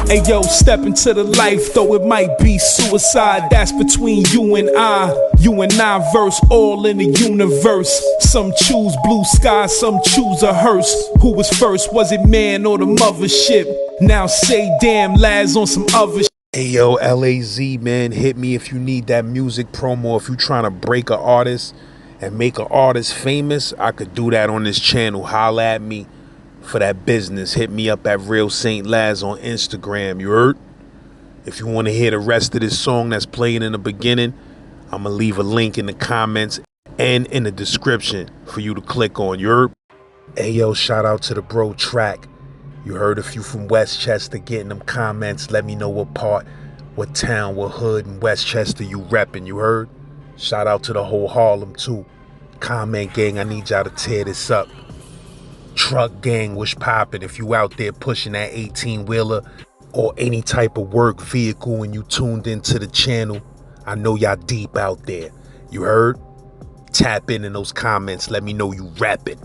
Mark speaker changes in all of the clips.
Speaker 1: Hey yo, step into the life, though it might be suicide. That's between you and I. You and I verse all in the universe. Some choose blue sky, some choose a hearse. Who was first? Was it man or the mothership? Now say damn, lads on some other shit.
Speaker 2: Hey yo, LAZ, man, hit me if you need that music promo. If you trying to break an artist and make an artist famous, I could do that on this channel. Holla at me for that business. Hit me up at Real Saint Laz on Instagram, you heard? If you want to hear the rest of this song that's playing in the beginning, I'm going to leave a link in the comments and in the description for you to click on, you heard? Hey yo, shout out to the bro Trac. You heard a few from Westchester getting them comments. Let me know what part, what town, what hood in Westchester you repping, you heard? Shout out to the whole Harlem too. Comment gang, I need y'all to tear this up. Truck gang, what's poppin'? If you out there pushing that 18-wheeler or any type of work vehicle and you tuned into the channel, I know y'all deep out there. You heard? Tap in those comments. Let me know you rapping.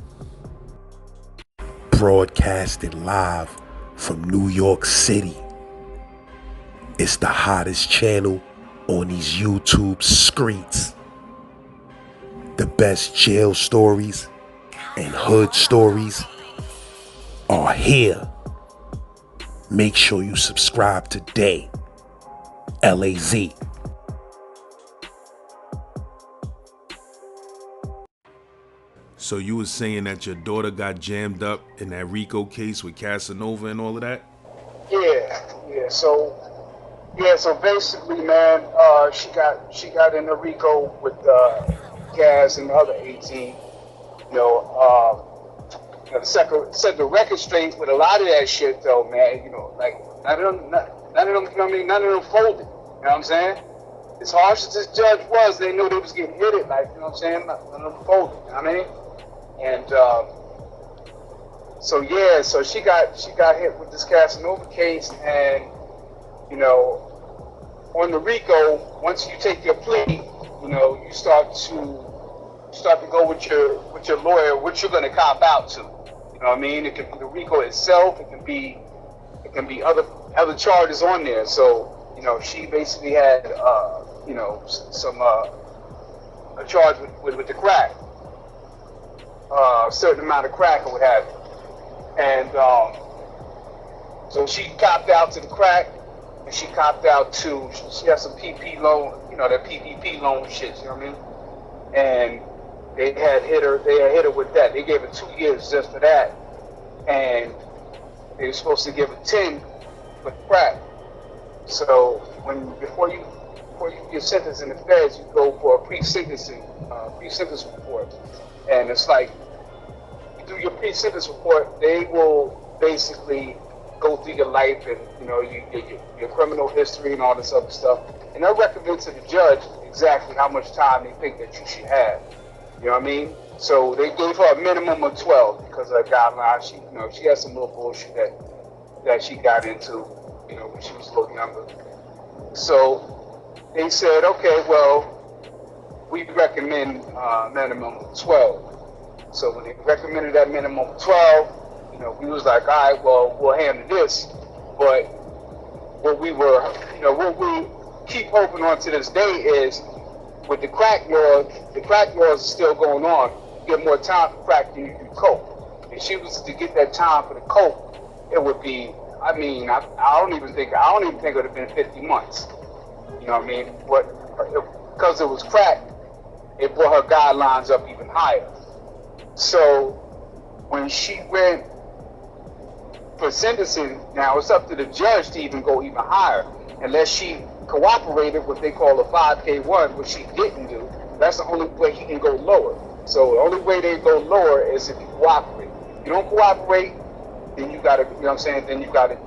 Speaker 2: Broadcasted live from New York City. It's the hottest channel on these YouTube streets. The best jail stories and hood stories are here. Make sure you subscribe today. LAZ. So you was saying that your daughter got jammed up in that Rico case with Casanova and all of that?
Speaker 3: Yeah. So basically, man, she got in a Rico with Gaz and the other 18. Set the record straight with a lot of that shit, though, man. Like none of them, you know what I mean? None of them folded. You know what I'm saying? As harsh as this judge was, they knew they was getting hit it. Like, you know what I'm saying? None of them folded. You know what I mean? And so she got hit with this Casanova case, and on the Rico, once you take your plea, you start to go with your lawyer, what you're gonna cop out to. You know what I mean? It can be the Rico itself, it can be other charges on there. So, she basically had a charge with the crack. A certain amount of crack or what have you. And so she copped out to the crack, and she copped out to, she had some PP loan, that PPP loan shit, you know what I mean? And they had hit her with that. They gave her 2 years just for that. And they were supposed to give her 10 for the crack. So before you get sentenced in the feds, you go for a pre-sentence report. And it's like, you do your pre-sentence report, they will basically go through your life and, your criminal history and all this other stuff. And they'll recommend to the judge exactly how much time they think that you should have. You know what I mean? So they gave her a minimum of 12 because of her guidelines. She had some little bullshit that she got into, when she was a little younger. So they said, okay, well, we recommend minimum of 12. So when they recommended that minimum of 12, we was like, all right, well, we'll handle this. But what we keep hoping on to this day is, with the crack laws are still going on. You get more time for crack than you do coke. If she was to get that time for the coke, it would be, I don't even think it would have been 50 months. You know what I mean? But because it was crack, it brought her guidelines up even higher. So when she went for sentencing, now it's up to the judge to even go even higher, unless she cooperated, what they call a 5K1, which she didn't do. That's the only way he can go lower. So the only way they go lower is if you cooperate. If you don't cooperate, then you gotta, then you gotta,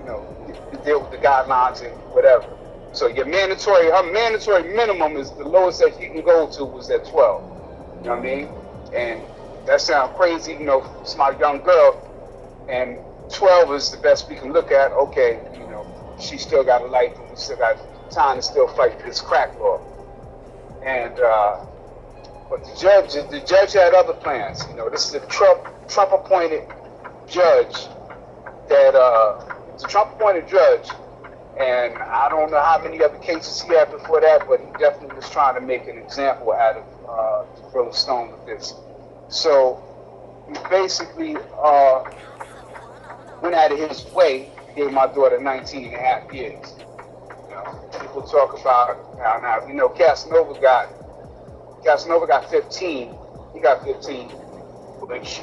Speaker 3: deal with the guidelines and whatever. So her mandatory minimum is the lowest that you can go to was at 12. You know what I mean? And that sounds crazy, it's my young girl, and 12 is the best we can look at. Okay, she still got a life, and we still got time to still fight this crack law. And but the judge had other plans. This is a Trump appointed judge And I don't know how many other cases he had before that, but he definitely was trying to make an example out of Brother Stone with this. So he basically went out of his way, gave my daughter 19 and a half years. You know, people talk about now. You know, Casanova got 15. He got 15, which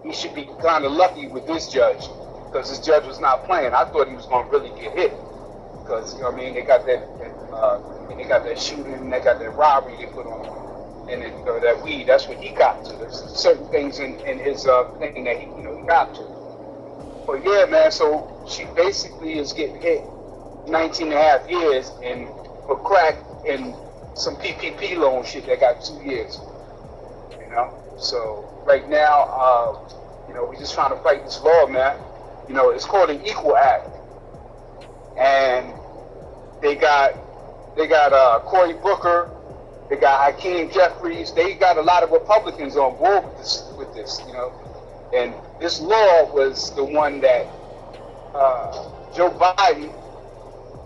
Speaker 3: he should be kind of lucky with this judge, because this judge was not playing. I thought he was going to really get hit, because, you know what I mean, they got that shooting, and they got that robbery they put on him, and then, you know, that weed. That's what he got to. There's certain things in his thing that he got to. But yeah, man. So she basically is getting hit 19 and a half years, and for crack and some PPP loan shit that got 2 years. You know. So right now, you know, we're just trying to fight this law, man. You know, it's called an Equal Act, and they got Cory Booker, they got Hakeem Jeffries, they got a lot of Republicans on board with this, you know, and this law was the one that Joe Biden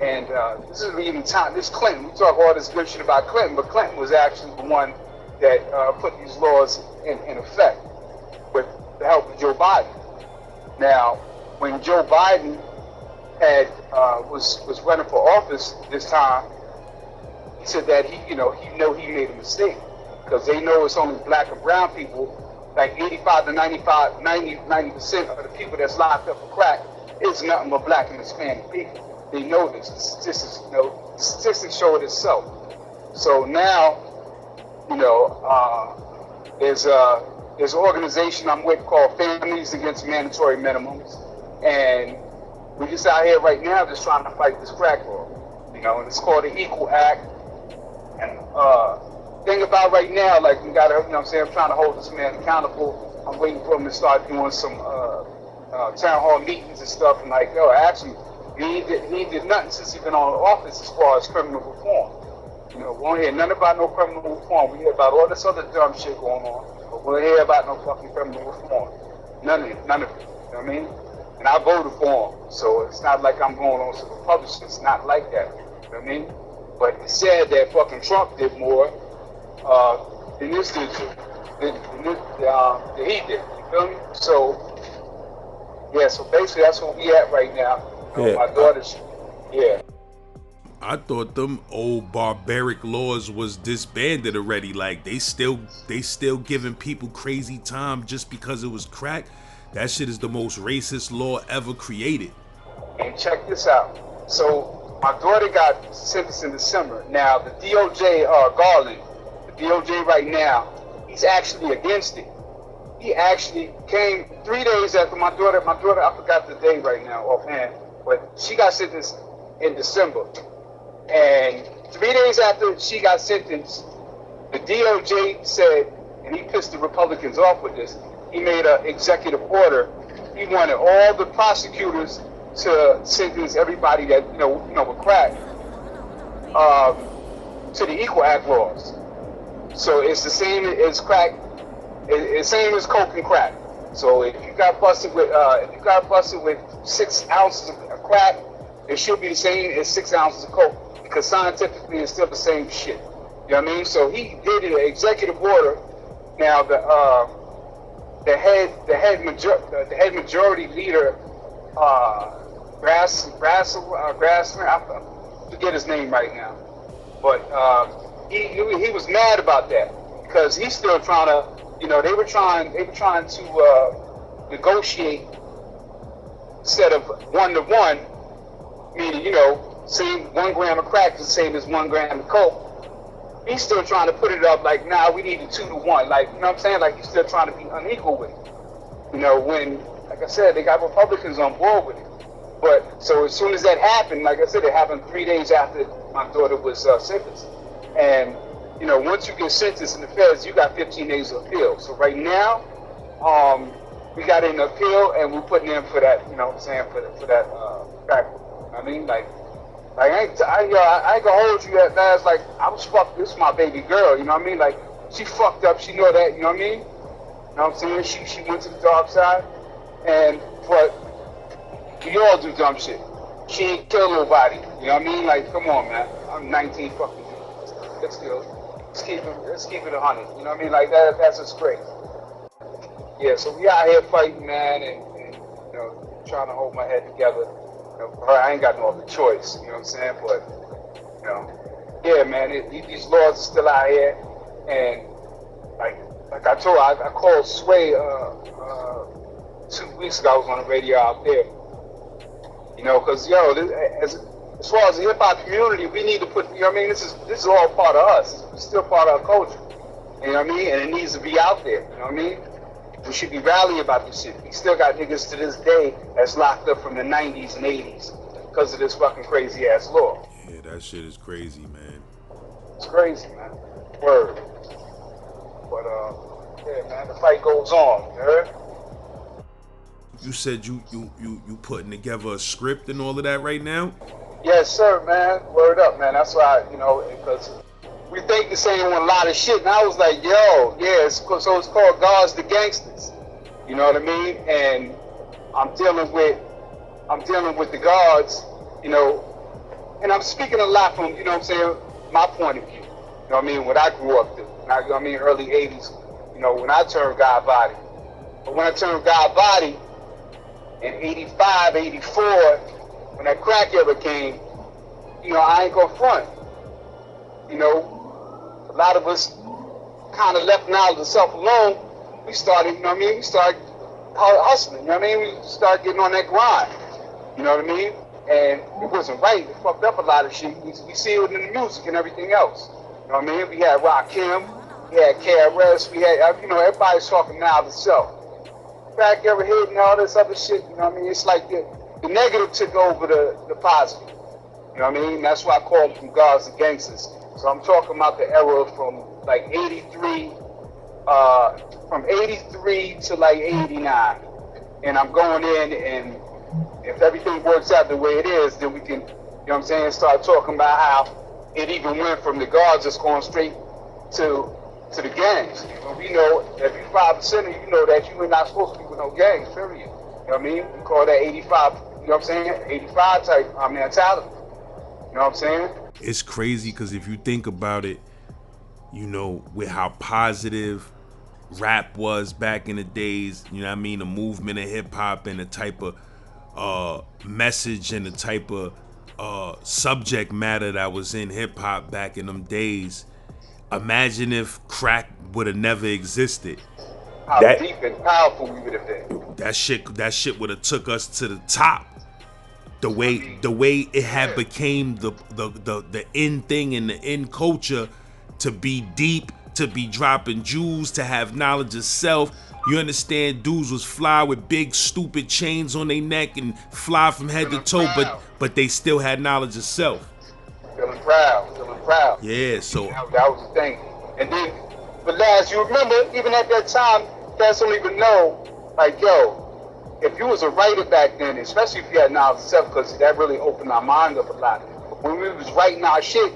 Speaker 3: and this is even time. This Clinton, we talk all this good shit about Clinton, but Clinton was actually the one that put these laws in effect with the help of Joe Biden. Now, when Joe Biden had was running for office this time, he said that he made a mistake, because they know it's only black and brown people. Like 85 to 90% of the people that's locked up for crack is nothing but black and Hispanic people. They know this. The statistics show it itself. So now, you know, there's an organization I'm with called Families Against Mandatory Minimums. And we're just out here right now just trying to fight this crack law, you know, and it's called the Equal Act. And thing about right now, like, we gotta, you know what I'm saying, I'm trying to hold this man accountable. I'm waiting for him to start doing some town hall meetings and stuff, and like, yo, actually, he did nothing since he's been on office as far as criminal reform. You know, we don't hear nothing about no criminal reform. We hear about all this other dumb shit going on, but we don't hear about no fucking criminal reform. None of it, you know what I mean? And I voted for him, so it's not like I'm going on some Republicans. It's not like that, you know what I mean? But it said that fucking Trump did more than this dude did, than he did, you feel me? So, yeah, so basically that's where we at right now.
Speaker 2: Yeah.
Speaker 3: My daughter's, yeah.
Speaker 2: I thought them old barbaric laws was disbanded already. Like, they still giving people crazy time just because it was crack. That shit is the most racist law ever created.
Speaker 3: And check this out. So my daughter got sentenced in December. Now the DOJ, Garland, the DOJ right now, he's actually against it. He actually came 3 days after my daughter, I forgot the day right now offhand, but she got sentenced in December. And 3 days after she got sentenced, the DOJ said, and he pissed the Republicans off with this, he made an executive order. He wanted all the prosecutors to sentence everybody that, you know, with crack, to the Equal Act laws. So it's the same as crack, it's the same as coke and crack. So if you got busted with 6 ounces of crack, it should be the same as 6 ounces of coke, because scientifically it's still the same shit. You know what I mean? So he did an executive order. Now the head majority leader, Grassman, I forget his name right now, but he was mad about that, because he's still trying to, you know, they were trying to negotiate instead of 1-to-1, meaning, you know, same 1 gram of crack is the same as 1 gram of coke. He's still trying to put it up like, nah, we need a 2-to-1. Like, you know what I'm saying? Like, he's still trying to be unequal with it. You know, when, like I said, they got Republicans on board with it. But, so as soon as that happened, like I said, it happened 3 days after my daughter was sentenced. And, you know, once you get sentenced in the feds, you got 15 days of appeal. So right now, we got an appeal, and we're putting in for that, you know what I'm saying, for that crack. I mean, like I ain't gonna hold you that fast. Like, I was fucked. This is my baby girl. You know what I mean? Like, she fucked up. She know that. You know what I mean? You know what I'm saying? She went to the dark side, but we all do dumb shit. She ain't kill nobody. You know what I mean? Like, come on, man. I'm 19 fucking. Let's keep it 100. You know what I mean? Like that's just great. Yeah, so we out here fighting, man, and you know, trying to hold my head together. You know, for her, I ain't got no other choice. You know what I'm saying? But you know, yeah, man, these laws are still out here, and like I told her, I called Sway 2 weeks ago. I was on the radio out there. You know, because as far as the hip hop community, we need to put. You know what I mean? This is all part of us. It's still part of our culture. You know what I mean? And it needs to be out there. You know what I mean? We should be rallying about this shit. We still got niggas to this day that's locked up from the 90s and 80s because of this fucking crazy ass law.
Speaker 2: Yeah, that shit is crazy, man.
Speaker 3: It's crazy, man. Word. But yeah, man, the fight goes on. You heard?
Speaker 2: You said you putting together a script and all of that right now?
Speaker 3: Yes, sir, man. Word up, man. That's why, you know, because we think the same on a lot of shit, and I was like, yo, yeah, so it's called Gods the Gangsters. You know what I mean? And I'm dealing with the gods, you know, and I'm speaking a lot from, you know what I'm saying, my point of view. You know what I mean? What I grew up through. You know what I mean? Early 80s, you know, when I turned God Body. But when I turned God Body in 85, 84, when that crack era came, you know, I ain't gonna front. You know, a lot of us kind of left knowledge of self alone. We started, you know what I mean? We started hustling, you know what I mean? We started getting on that grind, you know what I mean? And it wasn't right. It fucked up a lot of shit. We see it in the music and everything else. You know what I mean? We had Rakim, we had KRS, we had, you know, everybody's talking now to self. Crack ever hit and all this other shit, you know what I mean? It's like the negative took over the positive. You know what I mean? That's why I call them from Gods and Gangsters. So I'm talking about the era from like 83, from 83 to like 89. And I'm going in, and if everything works out the way it is, then we can, you know what I'm saying, start talking about how it even went from the guards just going straight to the gangs. And we know, if you're 5%, you know that you are not supposed to be with no gangs, period. You know what I mean? We call that 85, you know what I'm saying, 85 type mentality. You know what I'm saying?
Speaker 2: It's crazy because if you think about it, you know, with how positive rap was back in the days, you know what I mean, the movement of hip hop and the type of message and the type of subject matter that was in hip hop back in them days. Imagine if crack would have never existed.
Speaker 3: How deep and powerful we would have been.
Speaker 2: That shit would have took us to the top. The way it had became the in thing and the in culture, to be deep, to be dropping jewels, to have knowledge of self. You understand, dudes was fly with big stupid chains on their neck and fly from head to toe, but they still had knowledge of self.
Speaker 3: Feeling proud.
Speaker 2: Yeah, so
Speaker 3: that was the thing. And then, but Laz, you remember, even at that time, cats don't even know, like, yo, if you was a writer back then, especially if you had knowledge of self, because that really opened our mind up a lot. When we was writing our shit,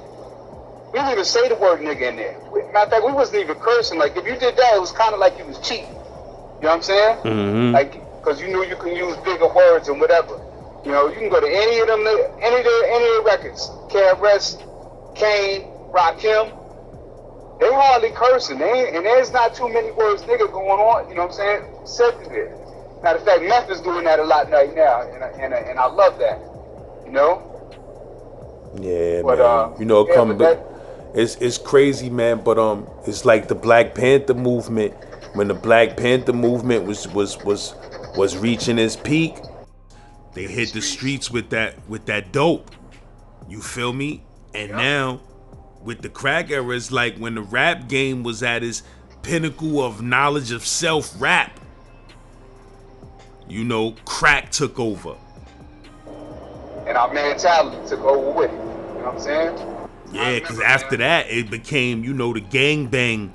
Speaker 3: we didn't even say the word nigga in there. Matter of fact, we wasn't even cursing. Like, if you did that, it was kind of like you was cheating. You know what I'm saying?
Speaker 2: Mm-hmm.
Speaker 3: Like, because you knew you can use bigger words and whatever. You know, you can go to any of them, any of the records. KRS, Kane, Rakim. They hardly cursing. And there's not too many words nigga going on. You know what I'm saying? Said there. Matter of fact, Meth is doing that a lot right now, and I love that. You know?
Speaker 2: Yeah,
Speaker 3: but,
Speaker 2: man. You know, it's crazy, man. But it's like the Black Panther movement. When the Black Panther movement was reaching its peak, they hit the streets with that dope. You feel me? And now, with the crack era, it's like when the rap game was at its pinnacle of knowledge of self rap. You know, crack took over.
Speaker 3: And our mentality took over with it. You know what I'm saying?
Speaker 2: Yeah, because after that, it became, you know, the gangbang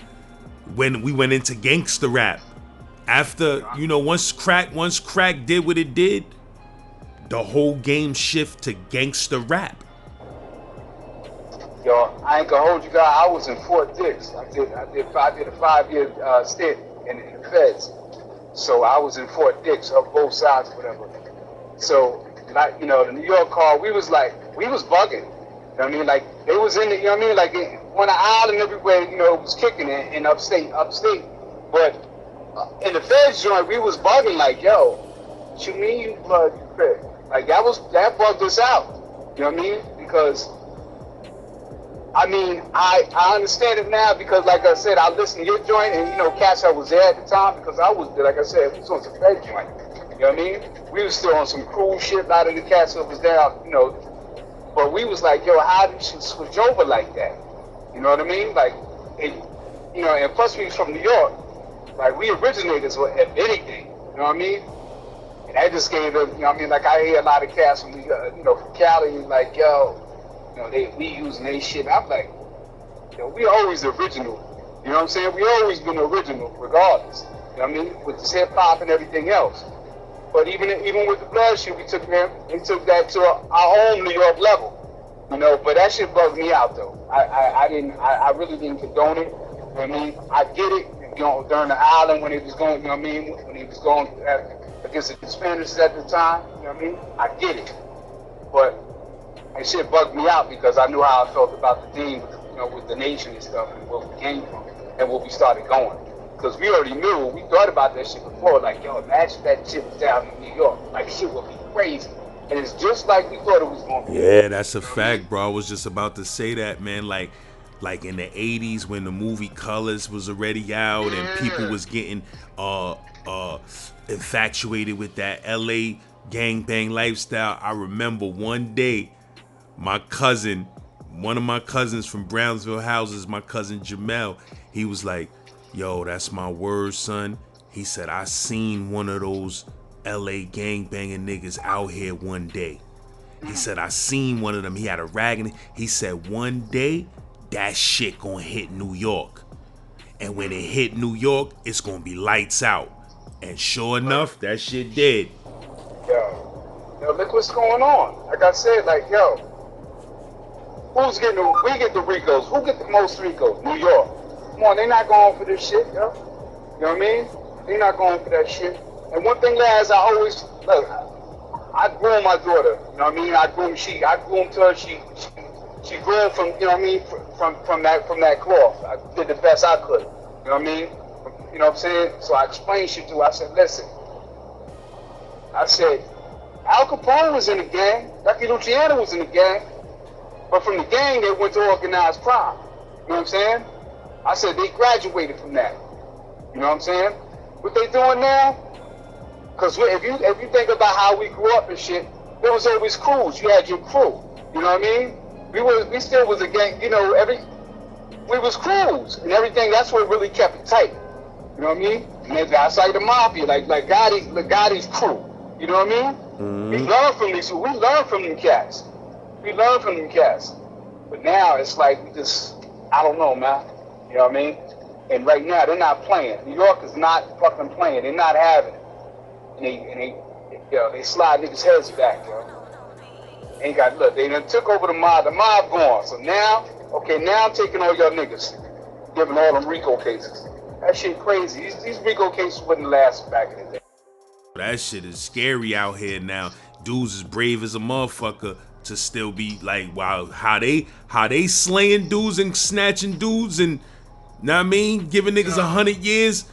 Speaker 2: when we went into gangster rap. After, you know, once crack did what it did, the whole game shift to gangster rap.
Speaker 3: Yo, I ain't gonna hold you guys. I was in Fort Dix. I did a 5-year stint in the feds. So I was in Fort Dix, on both sides, whatever. So like, you know, the New York car, we was bugging. You know what I mean? Like, they was in the, you know what I mean? Like, on the island everywhere, you know, it was kicking in upstate. But in the Feds joint, we was bugging like, yo, what you mean you blood, you crip? Like, that bugged us out. You know what I mean? Because, I mean, I understand it now because, like I said, I listened to your joint and, you know, Cass, I was there at the time because I was, like I said, we was on some Fed joint. You know what I mean? We was still on some cruise shit. A lot of the cats was there, you know. But we was like, yo, how did you switch over like that? You know what I mean? Like, you know, and plus we was from New York. Like, we originators with anything. You know what I mean? And that just gave them, you know what I mean? Like, I hear a lot of cats from, you know, from Cali, like, yo, you know, we using they shit. I'm like, yo, we always original. You know what I'm saying? We always been original, regardless. You know what I mean? With this hip hop and everything else. But even with the blood shit, we took that to our own New York level, you know. But that shit bugged me out though. I really didn't condone it. You know what I mean? I get it, you know, during the island when he was going, you know what I mean, when he was going against the Spanish at the time, you know what I mean? I get it, but that shit bugged me out because I knew how I felt about the team, you know, with the nation and stuff, and where we came from, and where we started going. Because we already knew, we thought about that shit before, like, yo, imagine that shit was down in New York. Like, shit would be crazy. And it's just like we thought it was going to be.
Speaker 1: Yeah, that's a fact, bro. I was just about to say that, man. Like in the 80s when the movie Colors was already out and people was getting infatuated with that LA gangbang lifestyle. I remember one day, one of my cousins from Brownsville houses, my cousin Jamel, he was like, yo, that's my word, son. He said, I seen one of those LA gangbanging niggas out here one day. He said, I seen one of them. He had a rag in it. He said, one day, that shit gonna hit New York. And when it hit New York, it's gonna be lights out. And sure enough, that shit did.
Speaker 3: Yo, look what's going on. Like I said, like, yo, we get the Ricos. Who get the most Ricos? New York. Come on, they not going for this shit, yo. You know what I mean? They not going for that shit. And one thing, lads, I always look. I groom my daughter. You know what I mean? I groomed her. She grew from, you know what I mean? From that cloth. I did the best I could. You know what I mean? You know what I'm saying? So I explained shit to her. I said, listen. I said, Al Capone was in the gang. Lucky Luciano was in the gang. But from the gang, they went to organized crime. You know what I'm saying? I said they graduated from that. You know what I'm saying? What they doing now? Because if you think about how we grew up and shit, there was always crews. You had your crew. You know what I mean? We still was a gang. You know, we was crews and everything. That's what really kept it tight. You know what I mean? And that's like the mafia, like Gotti's crew. You know what I mean? Mm-hmm. We learned from these. We learned from them cats. But now it's like we just, I don't know, man. You know what I mean? And right now they're not playing. New York is not fucking playing. They're not having it. And they slide niggas' heads back, yo. They done took over the mob. The mob gone. So now I'm taking all y'all niggas, giving all them Rico cases. That shit crazy. These Rico cases wouldn't last back in the day.
Speaker 1: That shit is scary out here now. Dudes is brave as a motherfucker to still be like, wow, how they slaying dudes and snatching dudes and, know what I mean, giving niggas 100 years.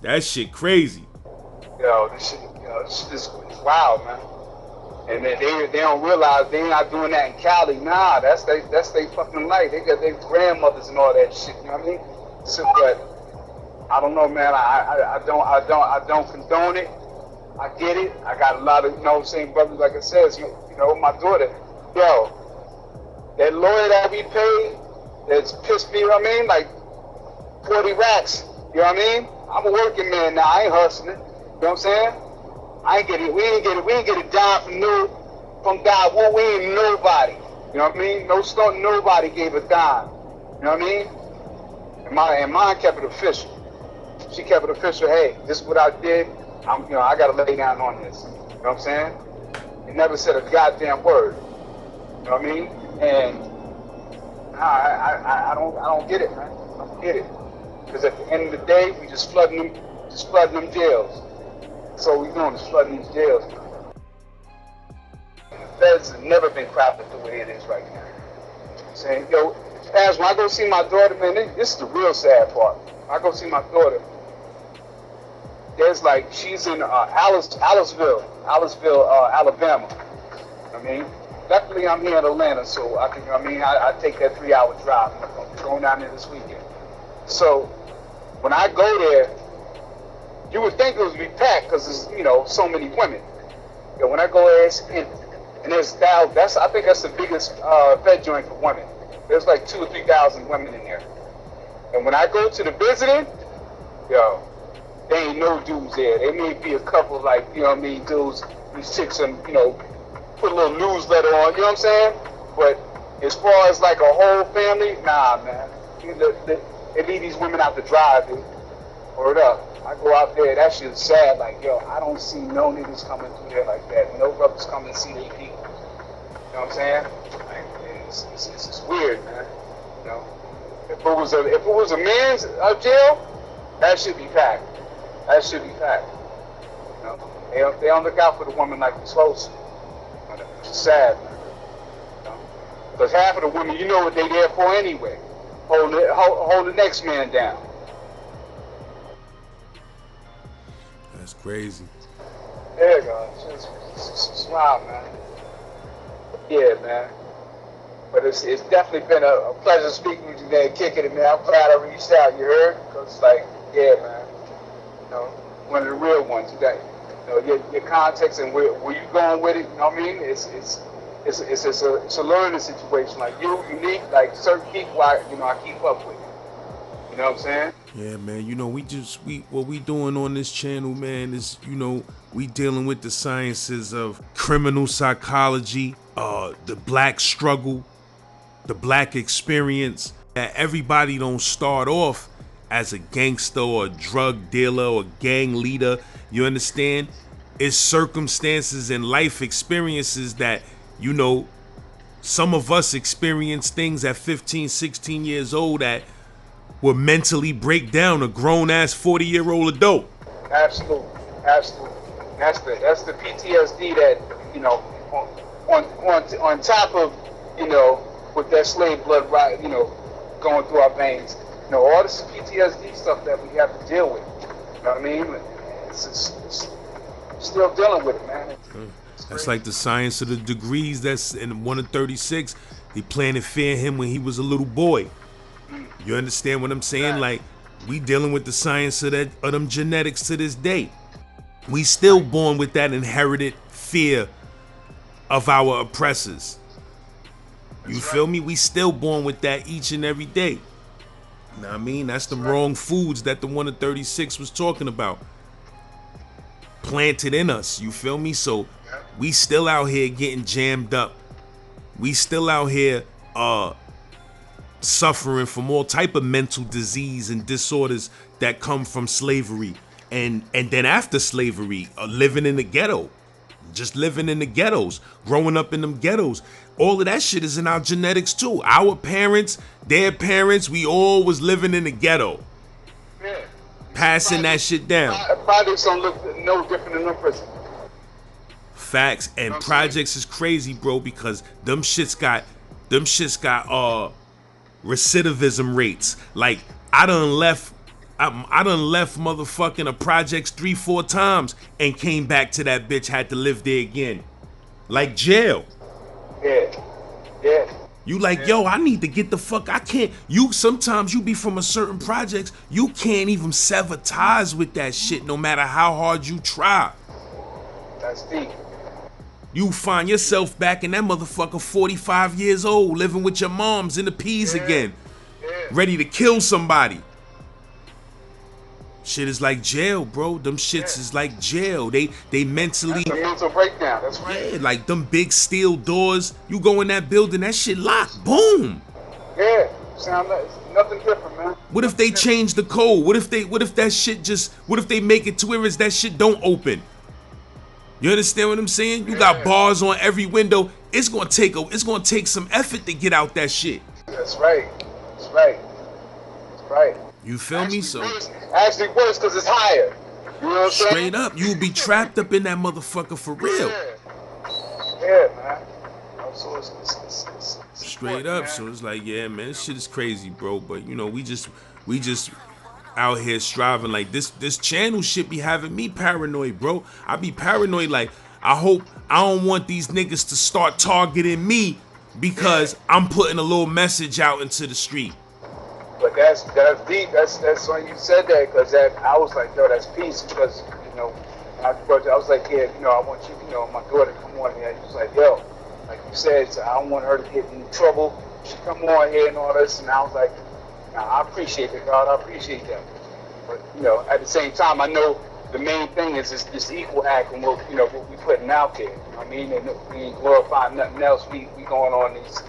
Speaker 1: That shit crazy.
Speaker 3: This is wild, man. And then they don't realize they not doing that in Cali. Nah, that's they fucking life. They got their grandmothers and all that shit. You know what I mean? So, but I don't know, man. I don't condone it. I get it. I got a lot of, you know what I'm saying, brothers, like I said, you know, my daughter, yo, that lawyer that we paid, that's pissed me, you know what I mean, like 40 racks, you know what I mean? I'm a working man now, I ain't hustling, you know what I'm saying? We ain't get a dime from God, we ain't nobody, you know what I mean? Nobody gave a dime, you know what I mean? And mine kept it official. She kept it official, hey, this is what I did. I gotta lay down on this. You know what I'm saying? It never said a goddamn word. You know what I mean? And I don't get it, man. I don't get it. Because at the end of the day, we just flooding them jails. So we doing is flooding these jails. feds have never been crafted the way it is right now. Saying, yo, as when I go see my daughter, man, this is the real sad part. I go see my daughter. There's like, she's in Aliceville, Alabama. I mean, luckily I'm here in Atlanta, so I can, I take that 3-hour drive. I'm going down there this weekend. So when I go there, you would think it would be packed because there's, so many women. But when I go there, it's empty. And there's I think that's the biggest Fed joint for women. There's like 2,000 or 3,000 women in there. And when I go to the visiting, yo, there ain't no dudes there. There may be a couple, like, dudes, these chicks, and, put a little newsletter on, you know what I'm saying? But as far as like a whole family, nah, man. They leave these women out to drive, dude. Word up. I go out there, that shit is sad. Like, yo, I don't see no niggas coming through there like that. No brothers coming to see their people. You know what I'm saying? Like, it's weird, man. If it was a man's jail, that should be packed. That should be packed. They don't look out for the woman like they're supposed to. It's sad, man. Because half of the women, you know what they there for anyway. Hold the next man down.
Speaker 1: That's crazy.
Speaker 3: There you go. It's wild, man. Yeah, man. But it's definitely been a pleasure speaking with you, man, kicking it, man. I'm glad I reached out, you heard? Because, like, yeah, man. One of the real ones. You got, your context and where you going with it, you know what I mean? It's a learning situation. Like, you unique, like, certain people, I keep up with. You know what I'm saying?
Speaker 1: Yeah, man. What we doing on this channel, man, is, we dealing with the sciences of criminal psychology, the black struggle, the black experience. That everybody don't start off as a gangster or a drug dealer or gang leader. You understand? It's circumstances and life experiences that, some of us experience things at 15, 16 years old that will mentally break down a grown-ass 40-year-old adult.
Speaker 3: Absolutely. That's the PTSD that, on top of, with that slave blood, right, going through our veins. All this PTSD stuff that we have to deal with. You know what I mean? It's still dealing with it, man.
Speaker 1: That's like the science of the degrees. That's in 1 of 36. They planted fear in him when he was a little boy. You understand what I'm saying? Like, we dealing with the science of them genetics to this day. We still born with that inherited fear of our oppressors. You feel me? We still born with that each and every day. You know what I mean? That's the wrong foods that the 1 of 36 was talking about. Planted in us, you feel me? So we still out here getting jammed up. We still out here suffering from all type of mental disease and disorders that come from slavery. And then after slavery, living in the ghetto. Just living in the ghettos, growing up in them ghettos. All of that shit is in our genetics too. Our parents, their parents, we all was living in the ghetto.
Speaker 3: Yeah.
Speaker 1: Passing that shit down.
Speaker 3: Projects don't look no different than no prison.
Speaker 1: Facts. And projects is crazy, bro, because them shits got recidivism rates. Like, I done left motherfucking a projects 3-4 times and came back to that bitch, had to live there again. Like jail. Yeah. You like, yo, I need to get the fuck, I can't, sometimes you be from a certain projects, you can't even sever ties with that shit no matter how hard you try.
Speaker 3: That's deep.
Speaker 1: You find yourself back in that motherfucker 45 years old, living with your moms in the peas again. Ready to kill somebody. Shit is like jail, bro. Them shits is like jail. They mentally.
Speaker 3: That's a mental breakdown. That's right.
Speaker 1: Yeah, like them big steel doors. You go in that building, that shit locked. Boom.
Speaker 3: Yeah, sound like nothing different, man.
Speaker 1: What if they change the code? What if they make it to where that shit don't open? You understand what I'm saying? You got bars on every window. It's gonna take some effort to get out that shit.
Speaker 3: That's right.
Speaker 1: You feel me? So
Speaker 3: actually worse because it's higher. You know what I'm saying?
Speaker 1: Straight up, you will be trapped up in that motherfucker for real.
Speaker 3: Yeah, man. So it's
Speaker 1: Straight
Speaker 3: important,
Speaker 1: up.
Speaker 3: man.
Speaker 1: So it's like, yeah, man, this shit is crazy, bro. But you know, we just out here striving. Like this channel shit be having me paranoid, bro. I be paranoid. Like I don't want these niggas to start targeting me because I'm putting a little message out into the street.
Speaker 3: But that's deep. That's when you said that, because I was like, yo, that's peace, because I was like, yeah, I want you, my daughter to come on here. And he was like, yo, like you said, so I don't want her to get in trouble. She come on here and all this, and I was like, nah, I appreciate it, God, I appreciate that. But at the same time, I know the main thing is this equal act and what we putting out there. You know what I mean? And we ain't glorifying nothing else. We going on these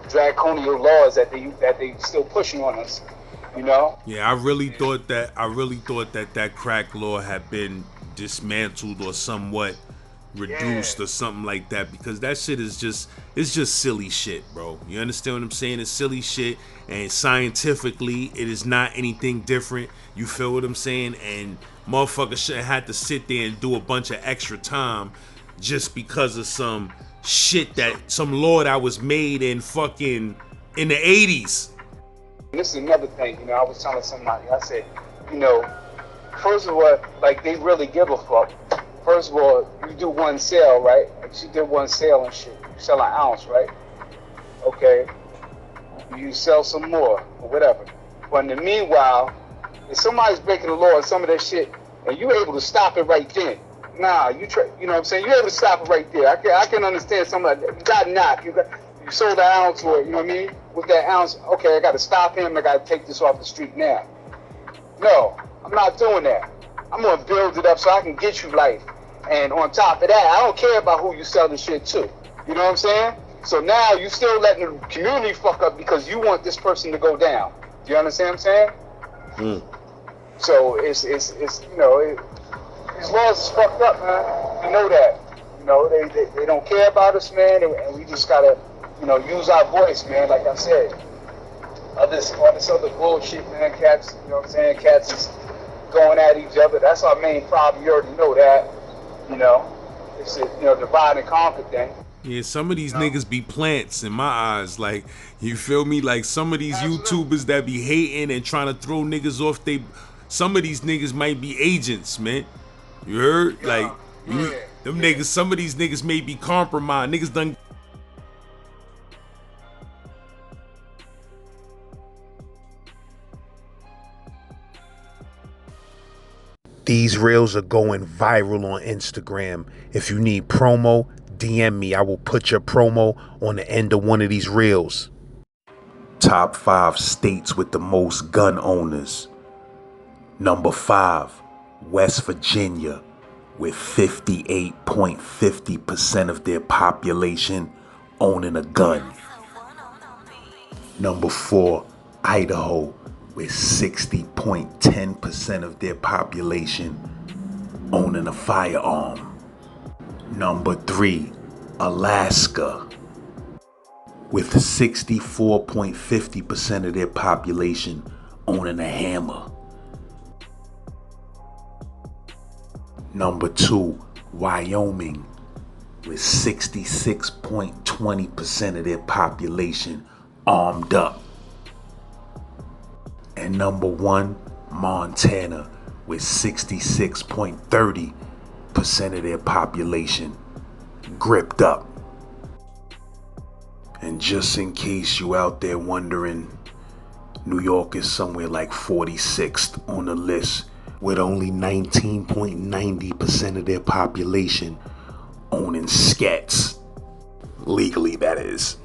Speaker 3: draconian laws that they still pushing on us.
Speaker 1: Yeah, I really thought that crack law had been dismantled or somewhat reduced or something like that, because that shit is just silly shit, bro. You understand what I'm saying? It's silly shit, and scientifically it is not anything different. You feel what I'm saying? And motherfuckers shouldn't have to sit there and do a bunch of extra time just because of some shit some law that was made in the 80s.
Speaker 3: This is another thing, I was telling somebody, I said, first of all, like, they really give a fuck. First of all, you do one sale, right? Like, she did one sale and shit. You sell an ounce, right? Okay. You sell some more, or whatever. But in the meanwhile, if somebody's breaking the law and some of that shit, and you're able to stop it right then, you know what I'm saying? You're able to stop it right there. I can understand somebody, you got knocked, you sold an ounce, or, you know what I mean? With that ounce, okay, I got to stop him, I got to take this off the street now. No, I'm not doing that. I'm going to build it up so I can get you life. And on top of that, I don't care about who you sell the shit to. You know what I'm saying? So now you still letting the community fuck up because you want this person to go down. Do you understand what I'm saying? So it's as long as it's fucked up, man, we know that. They don't care about us, man, and we just got to, use our voice, man, like I said. All this other bullshit, man, cats, you know what I'm saying? Cats is going at each other. That's our main problem. You already know that. It's a divide and conquer thing.
Speaker 1: Yeah, some of these niggas be plants in my eyes. Like, you feel me? Like, some of these YouTubers that be hating and trying to throw niggas off, some of these niggas might be agents, man. You heard?
Speaker 3: Yeah.
Speaker 1: Niggas, some of these niggas may be compromised. Niggas done.
Speaker 2: These reels are going viral on Instagram. If you need promo, DM me. I will put your promo on the end of one of these reels. Top 5 states with the most gun owners. Number 5, West Virginia, with 58.50% of their population owning a gun. Number 4, Idaho, with 60.10% of their population owning a firearm. Number 3, Alaska, with 64.50% of their population owning a hammer. Number 2, Wyoming, with 66.20% of their population armed up. And number 1, Montana, with 66.30% of their population gripped up. And just in case you out there wondering, New York is somewhere like 46th on the list, with only 19.90% of their population owning scats. Legally, that is.